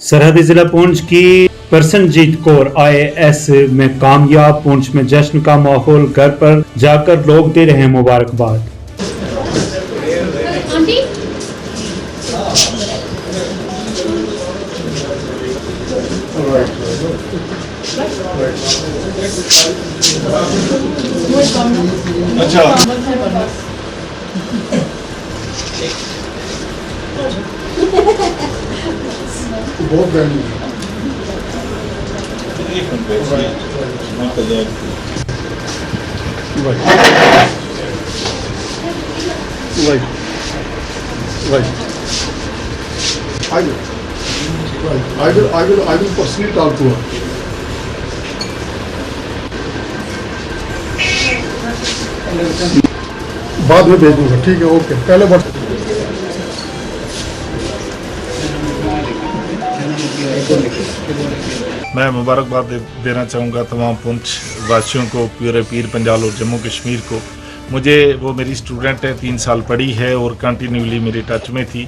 सरहदी जिला पुंछ की प्रसन्नजीत कौर IAS में कामयाब। पुंछ में जश्न का माहौल, घर पर जाकर लोग दे रहे हैं मुबारकबाद। बहुत गर्मी I will personally talk to her. बाद में भेज दूंगा, ठीक है, ओके। पहले बस मैं मुबारकबाद देना चाहूँगा तमाम पुंछ वासियों को, पूरे पीर पंजाल और जम्मू कश्मीर को। मुझे वो मेरी स्टूडेंट है, 3 साल पढ़ी है और कंटिन्यूली मेरे टच में थी।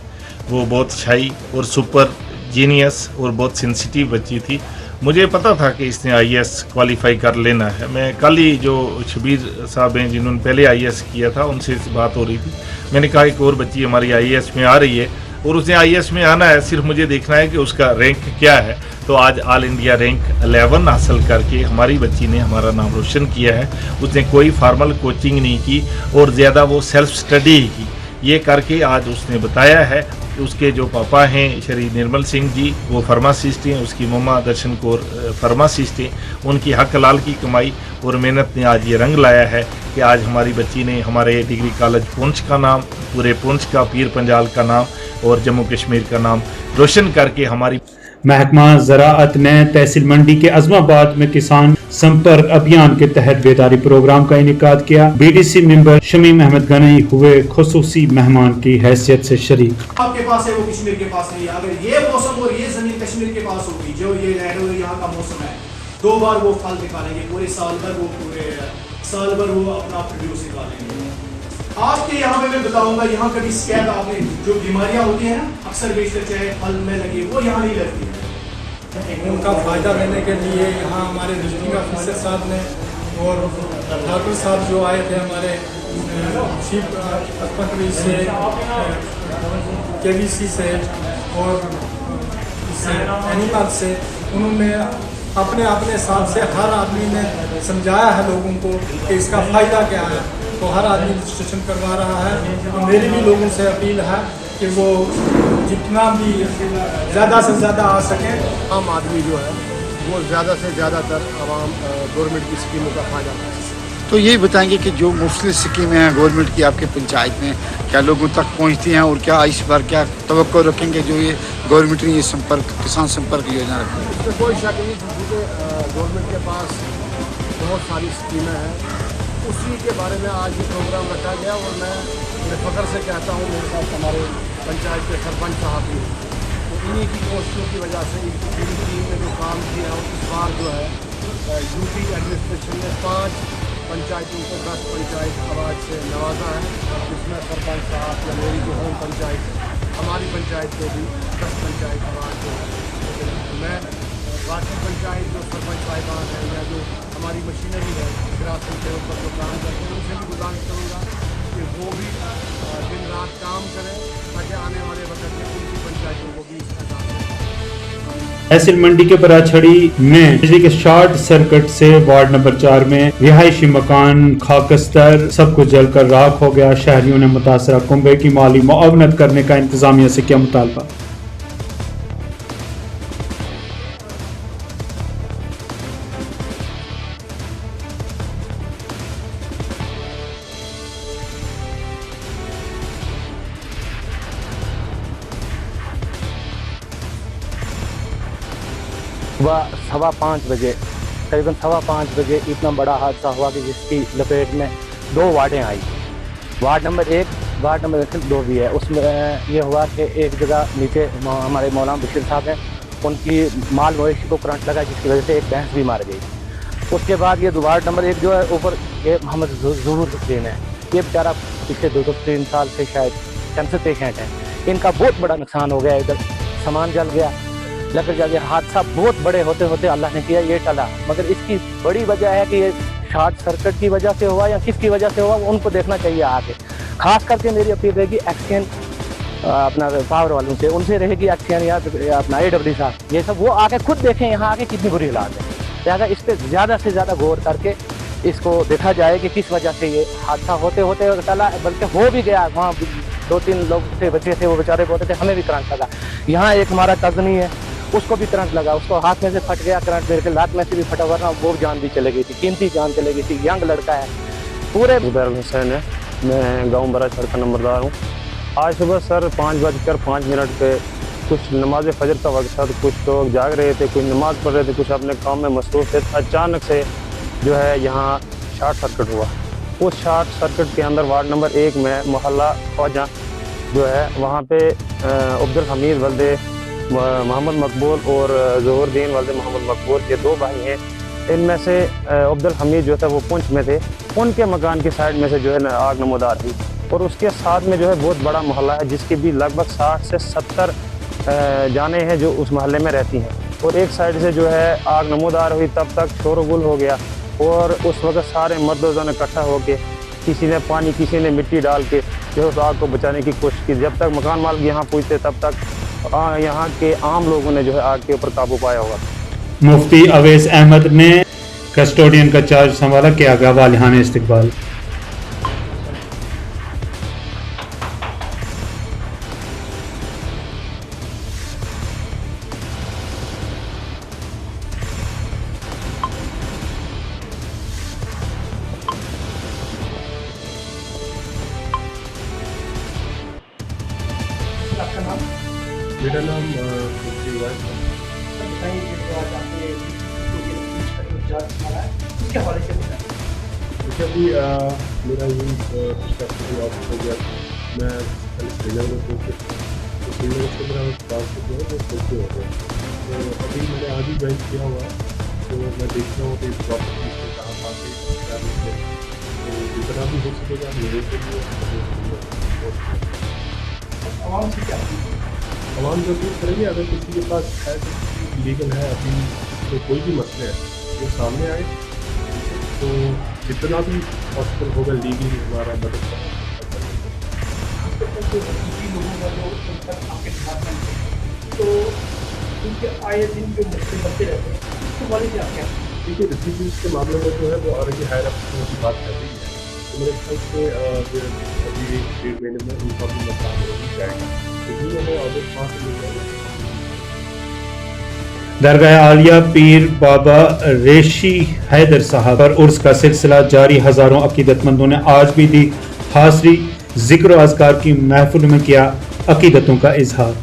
वो बहुत शाई और सुपर जीनियस और बहुत सेंसिटिव बच्ची थी। मुझे पता था कि इसने IAS क्वालिफाई कर लेना है। मैं कल ही जो शबीर साहब हैं जिन्होंने पहले IAS किया था, उनसे बात हो रही थी। मैंने कहा एक और बच्ची हमारी IAS में आ रही है और उसने IAS में आना है, सिर्फ मुझे देखना है कि उसका रैंक क्या है। तो आज ऑल इंडिया रैंक 11 हासिल करके हमारी बच्ची ने हमारा नाम रोशन किया है। उसने कोई फार्मल कोचिंग नहीं की और ज़्यादा वो सेल्फ स्टडी ही की। ये करके आज उसने बताया है कि उसके जो पापा हैं श्री निर्मल सिंह जी, वो फार्मासिस्ट हैं, उसकी मम्मा दर्शन कौर फार्मासिस्ट हैं। उनकी हक हलाल की कमाई और मेहनत ने आज ये रंग लाया है कि आज हमारी बच्ची ने हमारे डिग्री कॉलेज पुंछ का नाम, पूरे पुंछ का, पीर पंजाल का नाम और जम्मू कश्मीर का नाम रोशन करके हमारी। महकमा ज़राअत ने तहसील मंडी के अज़माबाद में किसान संपर्क अभियान के तहत बेदारी प्रोग्राम का इनेकाद किया। BDC मेंबर शमीम अहमद गनी हुए खुसूसी मेहमान की हैसियत से शरीक। आपके पास है वो कश्मीर के पास नहीं है। अगर ये मौसम और ये जमीन कश्मीर के पास होगी, जो ये लैंड और यहाँ का मौसम है, 2 बार वो फल निकालेंगे, पूरे साल भर वो अपना प्रोड्यूस निकालेंगे। आपके यहाँ पे मैं बताऊंगा, यहाँ कभी शिकायत आपने जो बीमारियाँ होती हैं ना अक्सर बेशतर चाहे फल में लगी, वो यहाँ नहीं लगती है। उनका फ़ायदा लेने के लिए यहाँ हमारे डिस्ट्रिक्ट ऑफिसर साहब ने और ठाकुर साहब जो आए थे हमारे चीफ सेक्रेटरी से, KVC से और एनिमल से, उन्होंने अपने हिसाब से हर आदमी ने समझाया है लोगों को कि इसका फ़ायदा क्या है। तो हर आदमी रजिस्ट्रेशन करवा रहा है। तो मेरी भी लोगों से अपील है कि वो जितना भी ज़्यादा से ज़्यादा आ सके। आम आदमी जो है वो ज़्यादा से ज़्यादातर आवाम गवर्नमेंट की स्कीमों का फ़ायदा उठाए। तो यही बताएंगे कि जो मुफ्त स्कीमें हैं गवर्नमेंट की आपके पंचायत में, क्या लोगों तक पहुंचती हैं और क्या इस बार क्या तवक्को रखेंगे जो ये गवर्नमेंट ने ये किसान संपर्क योजना रखी है? इसमें कोई शक नहीं, क्योंकि गवर्नमेंट के पास बहुत सारी स्कीमें हैं। उसी के बारे में आज ये प्रोग्राम रखा गया और मैं बड़े फ़ख्र से कहता हूँ, मेरे साथ हमारे पंचायत के सरपंच साहब भी, तो इन्हीं की कोशिशों की वजह से इनकी पूरी टीम ने जो काम किया और इस बार जो है UP एडमिनिस्ट्रेशन ने 5 पंचायतों को 10 पंचायत अवार्ड से नवाजा है, जिसमें सरपंच साहब या मेरी जो होम पंचायत, हमारी पंचायत को भी 10 पंचायत अवार्ड जो है। मैं बाकी पंचायत जो सरपंच साहिबान हैं या जो हमारी मशीनरी है ग्रामीण के ऊपर जो काम करते हैं, उनसे भी गुजारिश करूँगा कि वो भी दिन रात काम करें ताकि आने वाले वक्त में उनकी पंचायतों को भी इसका तहसील मंडी के बराछड़ी में बिजली के शॉर्ट सर्किट से वार्ड नंबर 4 में रिहायशी मकान खाकस्तर सब कुछ जलकर राख हो गया। शहरियों ने मुतासरा कुंबे की माली मुआवनत करने का इंतजामिया से किया मुतालबा। सुबह 5:15 बजे, करीबन 5:15 बजे इतना बड़ा हादसा हुआ कि जिसकी लपेट में 2 वार्डें आई। वार्ड नंबर 1, वार्ड नंबर 2 भी है। उसमें ये हुआ कि एक जगह नीचे हमारे मौलाना बशीर साहब हैं, उनकी माल मवेशी को करंट लगा जिसकी वजह से एक भैंस भी मार गई। उसके बाद ये वार्ड नंबर 1 जो है ऊपर ये मोहम्मद ज़ुहूर हुसैन है, ये बेचारा पिछले 2-3 साल से शायद कैंसर पेशेंट है। इनका बहुत बड़ा नुकसान हो गया, इधर सामान जल गया, लेकर जाके हादसा बहुत बड़े होते होते अल्लाह ने किया ये टला। मगर इसकी बड़ी वजह है कि ये शॉर्ट सर्किट की वजह से हुआ या किसकी वजह से हुआ, उनको देखना चाहिए आगे। खास करके मेरी अपील रहेगी एक्शन अपना पावर वालों से, उनसे रहेगी एक्शन या अपना AWD साहब, ये सब वो आके खुद देखें यहाँ आके कितनी बुरी हालात है। लिहाजा इस पर ज़्यादा से ज़्यादा गौर करके इसको देखा जाए कि किस वजह से ये हादसा होते होते टला, बल्कि हो भी गया। वहाँ 2-3 लोग थे, बच्चे थे, वो बेचारे बोलते थे हमें भी करंट लगा। यहाँ एक हमारा कज़नी है, उसको भी करंट लगा, उसको हाथ में से फट गया करंट, मेरे के लात में से भी फटा, वरना वो जान भी चली गई थी, कीमती जान चली गई थी। यंग लड़का है पूरे। उबैर हुसैन है, मैं गाँव बराचड़ का नंबरदार हूँ। आज सुबह सर 5:05 पे कुछ नमाज फजर का वक्त था, तो कुछ लोग जाग रहे थे, कुछ नमाज पढ़ रहे थे, कुछ अपने काम में मसरूफ़ थे। अचानक से जो है यहाँ शॉर्ट सर्किट हुआ। उस शॉर्ट सर्किट के अंदर वार्ड नंबर 1 में मोहल्ला ख्वाजा जो है वहाँ पे अब्दुल हमीद वल्दे मोहम्मद मकबूल और ज़ोहरुद्दीन वल्दे मोहम्मद मकबूल, ये 2 भाई हैं। इनमें से अब्दुल हमीद जो था वो पुंछ में थे, उनके मकान की साइड में से जो है आग नमूदार हुई। और उसके साथ में जो है बहुत बड़ा मोहल्ला है, जिसकी भी लगभग 60 से 70 जाने हैं जो उस मोहल्ले में रहती हैं। और एक साइड से जो है आग नमूदार हुई, तब तक शोरगुल हो गया। और उस वक्त सारे मर्दों ने इकट्ठा होकर किसी ने पानी, किसी ने मिट्टी डाल के जो है उस आग को बचाने की कोशिश की। जब तक मकान मालिक यहाँ पहुँचते तब तक यहाँ के आम लोगों ने जो है आग के ऊपर काबू पाया होगा। मुफ्ती अवैस अहमद ने कस्टोडियन का चार्ज संभाला, किया गया वालिहाना इस्तकबाल। मेरा नाम मुफ्ती अवैस है। अभी मेरा यूँ पिछला ऑफ हो गया, मैं श्रीनगर में पहुँचे, तो श्रीनगर से मेरा ट्रांसफर जो है वो पहुँचे हो गया। तो अभी मैंने आज ही ज्वाइन किया हुआ है, तो मैं देख रहा हूँ कि प्रॉपर्टी से कहाँ पाते क्या नहीं है, तो जितना भी हो सकेगा मेरे के लिए आवाम से क्या आवाम जो भी करेंगे। अगर किसी के पास है तो लीगल है, अभी तो कोई भी मसले है वो सामने आए, तो जितना भी पॉसिबल होगा लीगली हमारा मदद तो उनके आए दिन जो मसले बनते रहते हैं, उसके बारे में क्या? देखिए रिफ्यूजीज के मामले में जो है वो ऑलरेडी हायर अफसरों की बात कर रही है, तो मेरे ख्याल से अभी 1-1.5 महीने में उनका भी मसला हो ही जाएगा। तो ये है ऑर्डर 5 मिल जाएगा। दरगाह आलिया पीर बाबा रेशी हैदर साहब पर उर्स का सिलसिला जारी। हजारों अकीदतमंदों ने आज भी दी हाज़री, जिक्र और अज़कार की महफिल में किया अकीदतों का इजहार।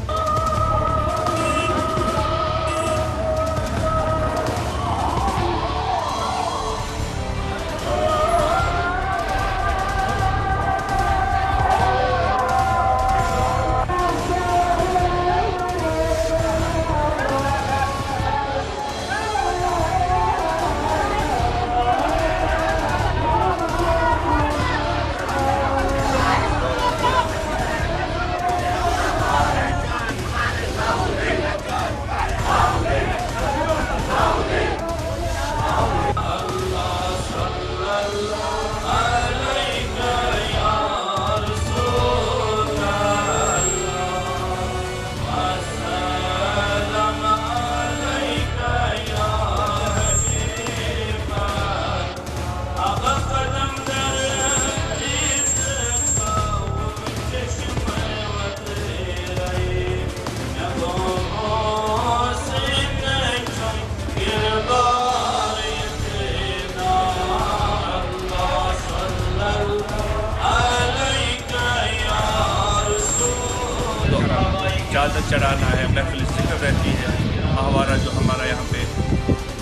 चादर चढ़ाना है, महफिल जिक्र रहती है, माहवारा जो हमारा यहाँ पे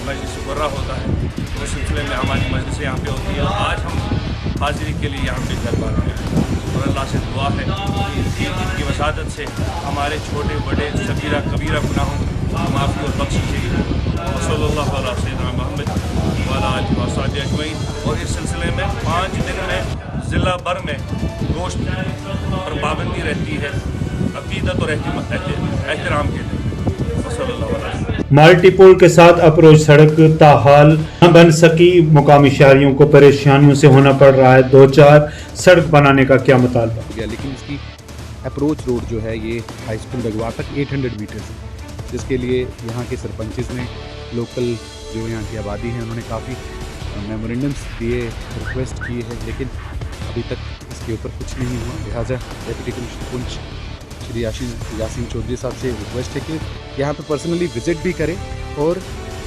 मजलिस गुर्रा होता है, उस सिलसिले में हमारी मजलिस यहाँ पे होती है। आज हम हाजिरी के लिए यहाँ पे दरबार में आए और अल्लाह से दुआ है कि इनकी वसादत से हमारे छोटे बड़े सगीरा कबीरा गुनाहों की माफ़ी और बख्शिश सल्लल्लाहु अलैहि वसल्लम मोहम्मद वाला आलिहि अजमईन। और इस सिलसिले में 5 दिन में ज़िला भर में गोश्त पर पाबंदी रहती है, अकीदत और एहतराम के लिए। सल्लल्लाहु अलैहि वसल्लम। मल्टीपुल के साथ अप्रोच सड़क ताहाल न बन सकी, मुकामी शहरियों को परेशानियों से होना पड़ रहा है दो चार। सड़क बनाने का क्या मुतालबा गया, लेकिन इसकी अप्रोच रोड जो है ये हाई स्कूल डगवार तक 800 मीटर्स है, जिसके लिए यहाँ के सरपंचेस ने, लोकल जो यहाँ की आबादी है, उन्होंने काफ़ी मेमोरेंडम्स दिए, रिक्वेस्ट की है, लेकिन अभी तक इसके ऊपर कुछ नहीं हुआ। लिहाजा डेप्यूटी कमिश्नर पुंछ श्री यासीन चौधरी साहब से रिक्वेस्ट है कि यहाँ पे पर्सनली विज़िट भी करें और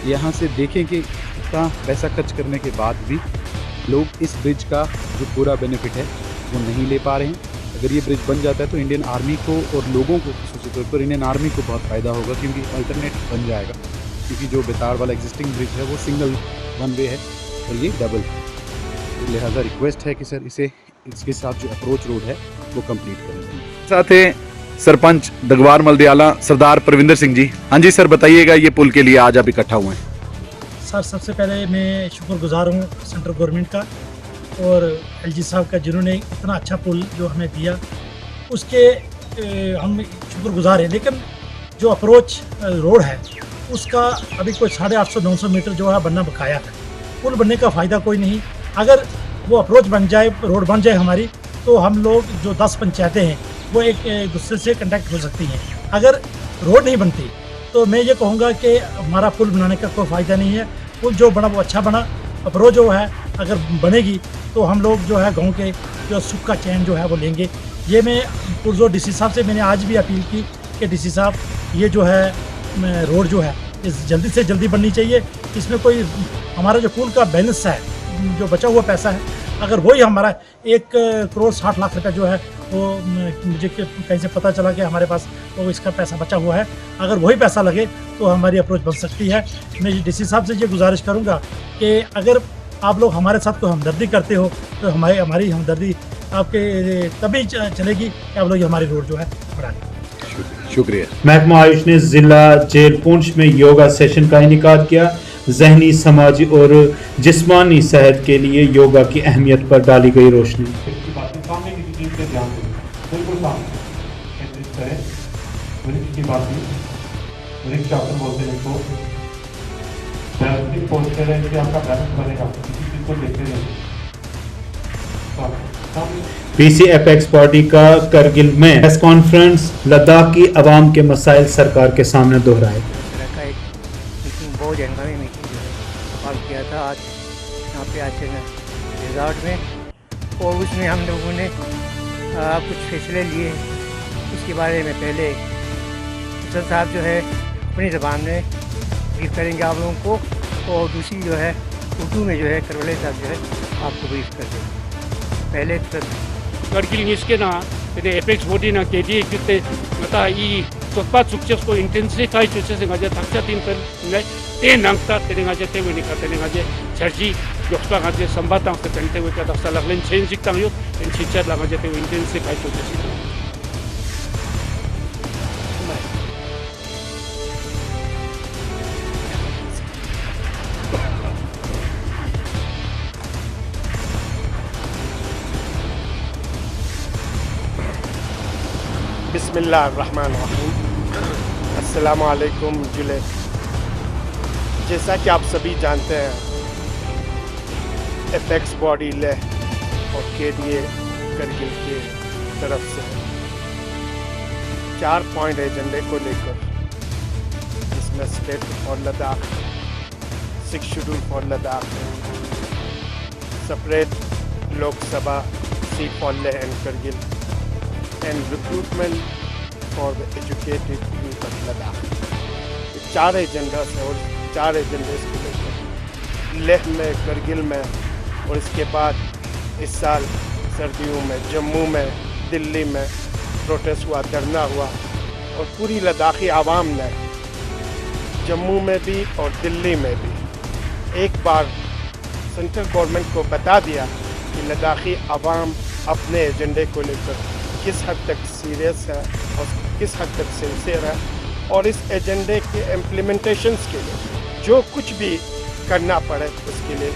यहाँ से देखें कि इतना पैसा खर्च करने के बाद भी लोग इस ब्रिज का जो पूरा बेनिफिट है वो नहीं ले पा रहे हैं। अगर ये ब्रिज बन जाता है तो इंडियन आर्मी को और लोगों को, खासतौर तौर पर इंडियन आर्मी को बहुत फ़ायदा होगा, क्योंकि अल्टरनेट बन जाएगा, क्योंकि जो बेतार वाला एग्जिस्टिंग ब्रिज है वो सिंगल वन वे है और ये डबल। तो लिहाजा रिक्वेस्ट है कि सर इसके साथ जो अप्रोच रोड है वो कंप्लीट करें। साथ हैं सरपंच डगवार मलदियाला सरदार परविंदर सिंह जी। हाँ जी सर, बताइएगा ये पुल के लिए आज आप इकट्ठा हुए हैं। सर सबसे पहले मैं शुक्रगुजार हूँ सेंट्रल गवर्नमेंट का और एलजी साहब का, जिन्होंने इतना अच्छा पुल जो हमें दिया उसके हम शुक्रगुजार हैं। लेकिन जो अप्रोच रोड है उसका अभी कोई 850-900 मीटर जो है बनना बकाया है। पुल बनने का फ़ायदा कोई नहीं। अगर वो अप्रोच बन जाए, रोड बन जाए हमारी, तो हम लोग जो 10 पंचायतें हैं वो एक दूसरे से कनेक्ट हो सकती हैं। अगर रोड नहीं बनती तो मैं ये कहूँगा कि हमारा पुल बनाने का कोई फ़ायदा नहीं है। पुल जो बना वो अच्छा बना, अप्रोच जो है अगर बनेगी तो हम लोग जो है गांव के जो सुख का चैन जो है वो लेंगे। ये मैं पुरजोर डीसी साहब से मैंने आज भी अपील की कि डीसी साहब ये जो है रोड जो है इस जल्दी से जल्दी बननी चाहिए। इसमें कोई हमारा जो पुल का बैलेंस है, जो बचा हुआ पैसा है, अगर वही हमारा 1,60,00,000 रुपये जो है वो मुझे कहीं से पता चला कि हमारे पास वो इसका पैसा बचा हुआ है, अगर वही पैसा लगे तो हमारी अप्रोच बन सकती है। मैं डीसी साहब से ये गुजारिश करूँगा कि अगर आप लोग हमारे साथ कोई हमदर्दी करते हो तो हमारी हमदर्दी आपके तभी चलेगी कि आप लोग हमारी रोड जो है बढ़ाएं। शुक्रिया। महकमा आयुष ने जिला जेल पुंछ में योगा सेशन का इनेकाद किया। जहनी, समाजी और जिस्मानी सेहत के लिए योगा की अहमियत पर डाली गई रोशनी। पीसी एपेक्स पार्टी का करगिल में प्रेस कॉन्फ्रेंस, लद्दाख की आवाम के मसाइल सरकार के सामने दोहराए। बहुत जनगावी मीटिंग जो है कॉल किया था आज यहाँ पे आते रिजॉर्ट में, और उसमें हम लोगों ने कुछ फैसले लिए। उसके बारे में पहले सर साहब जो है अपनी ज़बान में ब्रीफ करेंगे आप लोगों को, और दूसरी जो है उर्दू में जो है करवले साहब जो है आपको ब्रीफ कर देंगे। पहले करगिल निष्केना एपेक्स बॉडी ना केडी किते मता ई Tepat sukses ko intensify sukses ngaja takcha tin pen ngai te nangta te ngaja te wini ka te ngaja charji yokpa ngaja sambatang te tente we ka dasala len change tang yo en chicha la ngaja te intensify sukses बिस्मिल्लाहिर्रहमानिर्रहीम। अस्सलामु अलैकुम जुले। जैसा कि आप सभी जानते हैं, एपेक्स बॉडी ले और केडीए करगिल के तरफ से 4 पॉइंट एजेंडे को लेकर, जिसमें state for Ladakh, 6 schedule for Ladakh, separate Lok Sabha seat for Leh and Kargil and recruitment for the educated youth of Ladakh. ये 4 एजेंडास हैं और 4 एजेंडेस को लेकर लेह में, करगिल में और इसके बाद इस साल सर्दियों में जम्मू में, दिल्ली में प्रोटेस्ट हुआ, धरना हुआ, और पूरी लद्दाखी आवाम ने जम्मू में भी और दिल्ली में भी एक बार सेंट्रल गवर्नमेंट को बता दिया कि लद्दाखी आवाम अपने एजेंडे को लेकर किस हद तक सीरियस है और किस हद तक सिंसियर है, और इस एजेंडे के इम्प्लीमेंटेशंस के लिए जो कुछ भी करना पड़े उसके लिए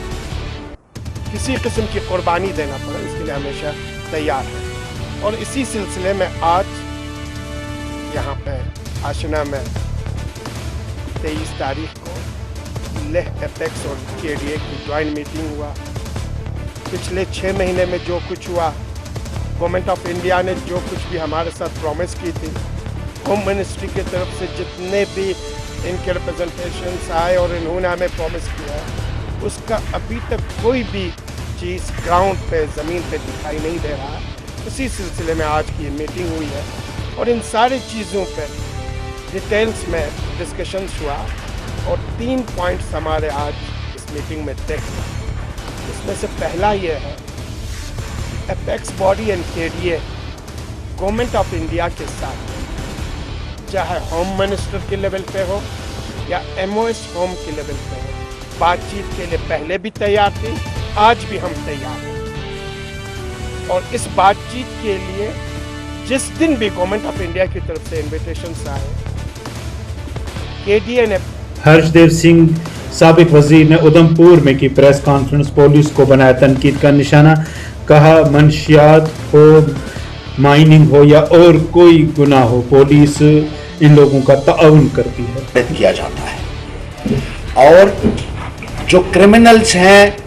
किसी किस्म की कुर्बानी देना पड़े उसके लिए हमेशा तैयार है। और इसी सिलसिले में आज यहाँ पे आशना में 23 तारीख को लेह एपेक्स और KDA की ज्वाइंट मीटिंग हुआ। पिछले 6 महीने में जो कुछ हुआ, गवर्नमेंट ऑफ इंडिया ने जो कुछ भी हमारे साथ प्रॉमिस की थी, होम मिनिस्ट्री की तरफ से जितने भी इनके रिप्रेजेंटेशंस आए और इन्होंने हमें प्रॉमिस किया है, उसका अभी तक कोई भी चीज़ ग्राउंड पे ज़मीन पे दिखाई नहीं दे रहा है। उसी सिलसिले में आज की मीटिंग हुई है और इन सारी चीज़ों पे डिटेल्स में डिस्कशंस हुआ और 3 पॉइंट्स हमारे आज इस मीटिंग में तय हुए। इसमें से पहला ये है, apex body and KDA government of India के साथ, चाहे होम मिनिस्टर के लेवल पे हो या MOS होम के लेवल पे हो, बातचीत के लिए पहले भी तैयार थे, आज भी हम तैयार हैं। और इस बातचीत के लिए जिस दिन भी गवर्नमेंट ऑफ इंडिया की तरफ से इन्विटेशंस आए, KDA ने हर्षदेव सिंह साबिक वजीर ने उधमपुर में की प्रेस कॉन्फ्रेंस, पुलिस को बनाया तनकीद का निशाना। कहा मनशियात हो, माइनिंग हो या और कोई गुनाह हो, पुलिस इन लोगों का ताउन करती है। किया जाता है और जो क्रिमिनल्स हैं,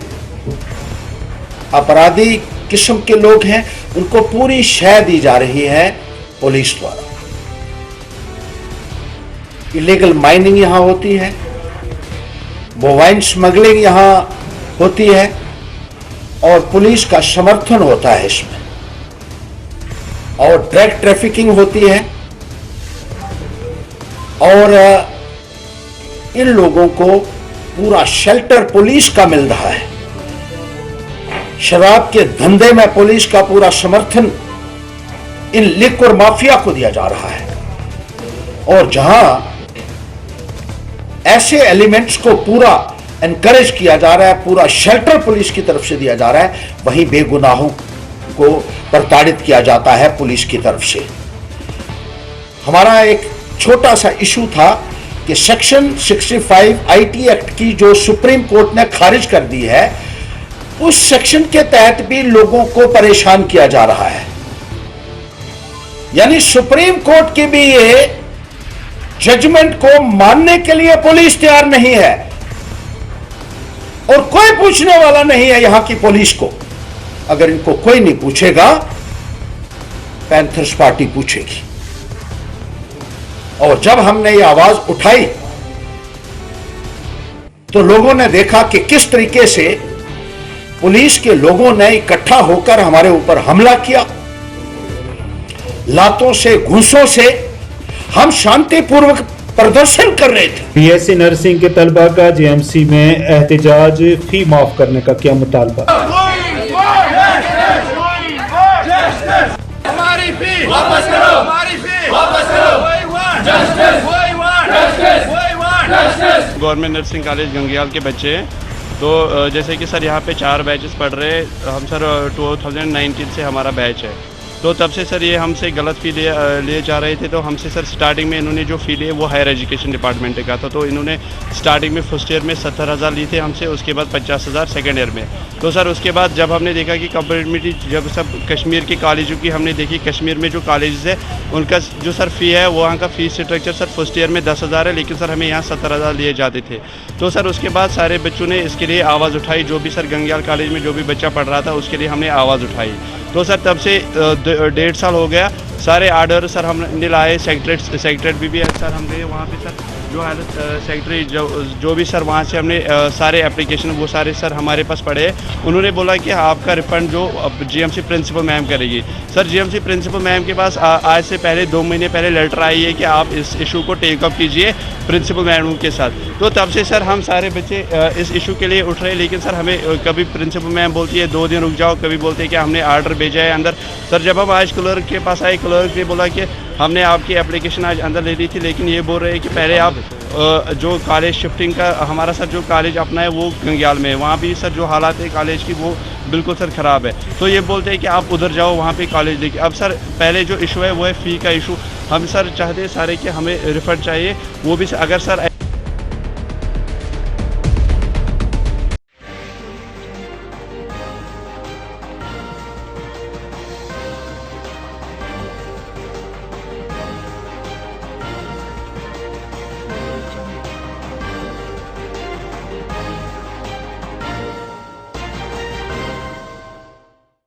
अपराधी किस्म के लोग हैं, उनको पूरी शय दी जा रही है पुलिस द्वारा। इलीगल माइनिंग यहां होती है, बोवाइन स्मगलिंग यहां होती है और पुलिस का समर्थन होता है इसमें, और ड्रग ट्रैफिकिंग होती है और इन लोगों को पूरा शेल्टर पुलिस का मिल रहा है। शराब के धंधे में पुलिस का पूरा समर्थन इन लिक्वर माफिया को दिया जा रहा है और जहां ऐसे एलिमेंट्स को पूरा एनकरेज किया जा रहा है, पूरा शेल्टर पुलिस की तरफ से दिया जा रहा है, वहीं बेगुनाहों को प्रताड़ित किया जाता है पुलिस की तरफ से। हमारा एक छोटा सा इशू था कि सेक्शन 65 IT एक्ट की जो सुप्रीम कोर्ट ने खारिज कर दी है, उस सेक्शन के तहत भी लोगों को परेशान किया जा रहा है। यानी सुप्रीम कोर्ट की भी ये जजमेंट को मानने के लिए पुलिस तैयार नहीं है और कोई पूछने वाला नहीं है यहां की पुलिस को। अगर इनको कोई नहीं पूछेगा, पैंथर्स पार्टी पूछेगी। और जब हमने ये आवाज उठाई तो लोगों ने देखा कि किस तरीके से पुलिस के लोगों ने इकट्ठा होकर हमारे ऊपर हमला किया, लातों से, घूंसों से। हम शांतिपूर्वक प्रदर्शन कर रहे थे। BSc नर्सिंग के तलबा का JMC में एहतजाज, फी माफ करने का क्या मुतालबा। हमारी फी वापस करो, हमारी फी वापस करो। गवर्नमेंट नर्सिंग कॉलेज गंगयाल के बच्चे हैं, तो जैसे कि सर यहाँ पे 4 बैचेस पढ़ रहे हैं। हम सर 2019 से हमारा बैच है, तो तब से सर ये हमसे गलत फ़ी लिए जा रहे थे। तो हमसे सर स्टार्टिंग में इन्होंने जो फ़ी लिए वो हायर एजुकेशन डिपार्टमेंट का था, तो इन्होंने स्टार्टिंग में फर्स्ट ईयर में 70,000 ली थे हमसे, उसके बाद 50,000 सेकेंड ईयर में। तो सर उसके बाद जब हमने देखा कि कंपेरेटिवली जब सब कश्मीर के कॉलेजों की हमने देखी, कश्मीर में जो कॉलेज है उनका जो सर फ़ी है, वहाँ का fees structure sir first year में 10,000 है, लेकिन सर हमें यहाँ 70,000 लिए जाते थे। तो सर उसके बाद सारे बच्चों ने इसके लिए आवाज़ उठाई, जो भी सर गंगयाल कॉलेज में जो भी बच्चा पढ़ रहा था उसके लिए हमने आवाज़ उठाई। तो सर तब से 1.5 साल हो गया, सारे आर्डर सर हमने लाए। सेक्रेटरी भी है सर, हम गए वहाँ पे सर, जो हेल्थ सेक्रेटरी जो भी सर वहाँ से हमने सारे एप्लीकेशन वो सारे सर हमारे पास पड़े। उन्होंने बोला कि आपका रिफ़ंड जो GMC प्रिंसिपल मैम करेगी। सर GMC प्रिंसिपल मैम के पास आज से पहले 2 महीने पहले लेटर आई है कि आप इस इशू को टेक अप कीजिए प्रिंसिपल मैम के साथ। तो तब से सर हम सारे बच्चे इस इशू के लिए उठ रहे हैं, लेकिन सर हमें कभी प्रिंसिपल मैम बोलती है 2 दिन रुक जाओ, कभी बोलते हैं कि हमने आर्डर भेजा है अंदर। सर जब हम आज क्लर्क के पास आए, क्लर्क ने बोला कि हमने आपकी एप्लीकेशन आज अंदर ले ली थी, लेकिन ये बोल रहे हैं कि पहले आप जो कॉलेज शिफ्टिंग का हमारा सर जो कॉलेज अपना है वो गंगयाल में है, वहाँ भी सर जो हालात है कॉलेज की वो बिल्कुल सर ख़राब है। तो ये बोलते हैं कि आप उधर जाओ वहाँ पे कॉलेज लेके। अब सर पहले जो इशू है वो है फ़ी का इशू। हम सर चाहते हैं सारे कि हमें रिफ़ंड चाहिए, वो भी अगर सर